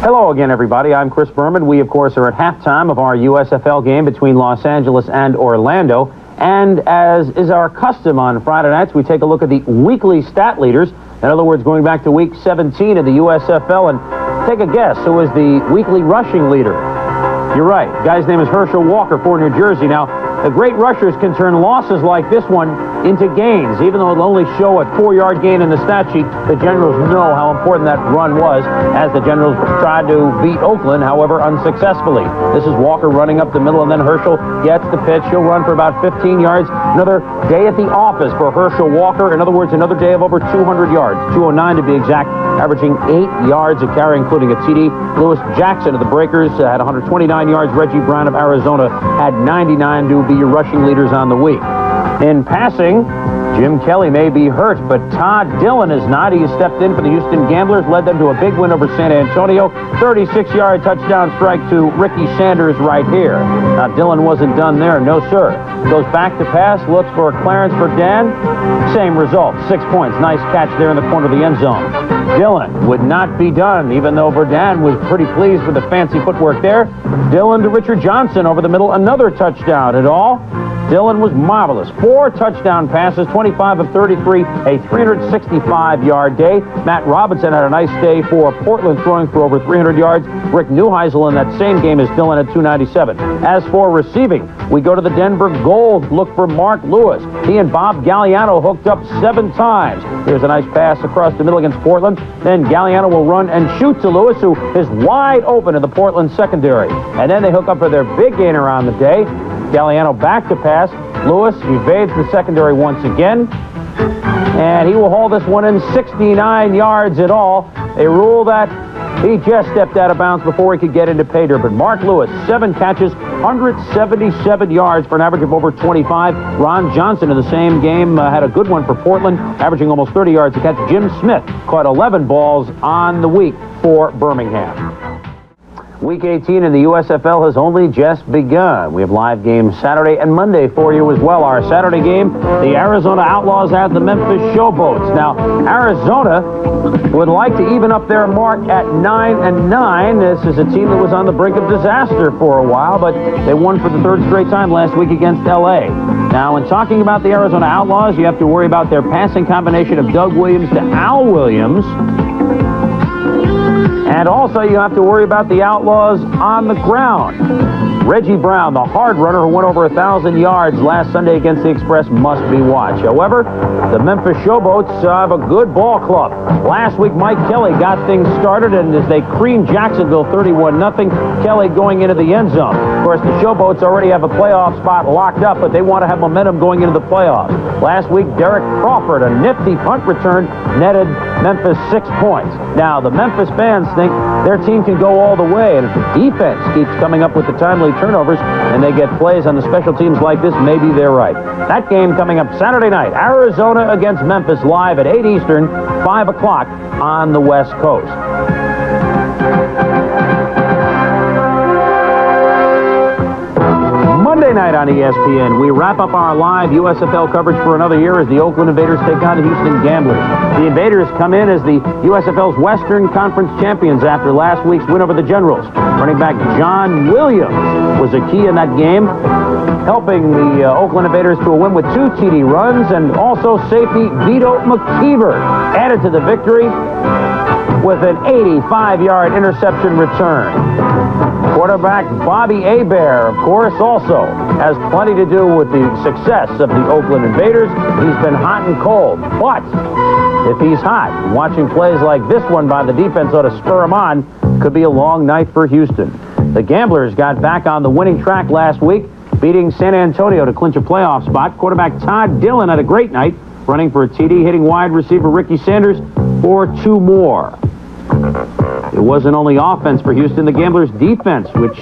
Hello again, everybody. I'm Chris Berman. We, of course, are at halftime of our USFL game between Los Angeles and Orlando. And as is our custom on Friday nights, we take a look at the weekly stat leaders. In other words, going back to week 17 of the USFL, and take a guess who is the weekly rushing leader. You're right. The guy's name is Herschel Walker for New Jersey. Now, the great rushers can turn losses like this one into gains. Even though it'll only show a 4-yard gain in the stat sheet, the Generals know how important that run was as the Generals tried to beat Oakland, however, unsuccessfully. This is Walker running up the middle, and then Herschel gets the pitch. He'll run for about 15 yards. Another day at the office for Herschel Walker. In other words, another day of over 200 yards, 209 to be exact, averaging 8 yards a carry, including a TD. Lewis Jackson of the Breakers had 129 yards. Reggie Brown of Arizona had 99 to be your rushing leaders on the week. In passing, Jim Kelly may be hurt, but Todd Dillon is not. He has stepped in for the Houston Gamblers, led them to a big win over San Antonio. 36-yard touchdown strike to Ricky Sanders right here. Now, Dillon wasn't done there. No, sir. Goes back to pass, looks for Clarence Verdun. Same result, 6 points. Nice catch there in the corner of the end zone. Dillon would not be done, even though Verdun was pretty pleased with the fancy footwork there. Dillon to Richard Johnson over the middle, another touchdown. And all, Dillon was marvelous. 4 touchdown passes, 25 of 33, a 365-yard day. Matt Robinson had a nice day for Portland, throwing for over 300 yards. Rick Neuheisel in that same game as Dillon at 297. As for receiving, we go to the Denver Gold, look for Mark Lewis. He and Bob Galliano hooked up 7 times. Here's a nice pass across the middle against Portland. Then Galliano will run and shoot to Lewis, who is wide open in the Portland secondary. And then they hook up for their big gainer on the day. Galliano back to pass. Lewis evades the secondary once again. And he will haul this one in 69 yards in all. They rule that he just stepped out of bounds before he could get into pay dirt. But Mark Lewis, 7 catches, 177 yards for an average of over 25. Ron Johnson in the same game had a good one for Portland, averaging almost 30 yards to catch. Jim Smith caught 11 balls on the week for Birmingham. Week 18 in the USFL has only just begun. We have live games Saturday and Monday for you as well. Our Saturday game, the Arizona Outlaws at the Memphis Showboats. Now, Arizona would like to even up their mark at 9-9. This is a team that was on the brink of disaster for a while, but they won for the 3rd straight time last week against L.A. Now, in talking about the Arizona Outlaws, you have to worry about their passing combination of Doug Williams to Al Williams. And also, you have to worry about the Outlaws on the ground. Reggie Brown, the hard runner who went over 1,000 yards last Sunday against the Express, must be watched. However, the Memphis Showboats have a good ball club. Last week, Mike Kelly got things started, and as they creamed Jacksonville 31-0, Kelly going into the end zone. Of course, the Showboats already have a playoff spot locked up, but they want to have momentum going into the playoffs. Last week, Derek Crawford, a nifty punt return, netted Memphis 6 points. Now, the Memphis fans think their team can go all the way, and if the defense keeps coming up with the timely turnovers and they get plays on the special teams like this, maybe they're right. That game coming up Saturday night, Arizona against Memphis, live at 8 Eastern, 5 o'clock on the West Coast. Monday night on ESPN, we wrap up our live USFL coverage for another year as the Oakland Invaders take on the Houston Gamblers. The Invaders come in as the USFL's Western Conference champions after last week's win over the Generals. Running back John Williams was a key in that game, helping the Oakland Invaders to a win with 2 TD runs, and also safety Vito McKeever added to the victory with an 85-yard interception return. Quarterback Bobby Hebert, of course, also has plenty to do with the success of the Oakland Invaders. He's been hot and cold, but if he's hot, watching plays like this one by the defense ought to spur him on. Could be a long night for Houston. The Gamblers got back on the winning track last week, beating San Antonio to clinch a playoff spot. Quarterback Todd Dillon had a great night, running for a TD, hitting wide receiver Ricky Sanders for 2 more. It wasn't only offense for Houston. The Gamblers' defense, which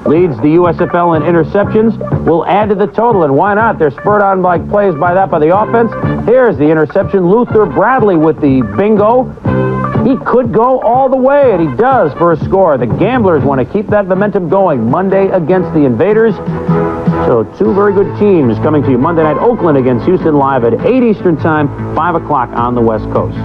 leads the USFL in interceptions, will add to the total. And why not? They're spurred on by plays by the offense. Here's the interception. Luther Bradley with the bingo. He could go all the way, and he does for a score. The Gamblers want to keep that momentum going Monday against the Invaders. So 2 very good teams coming to you Monday night. Oakland against Houston, live at 8 Eastern time, 5 o'clock on the West Coast.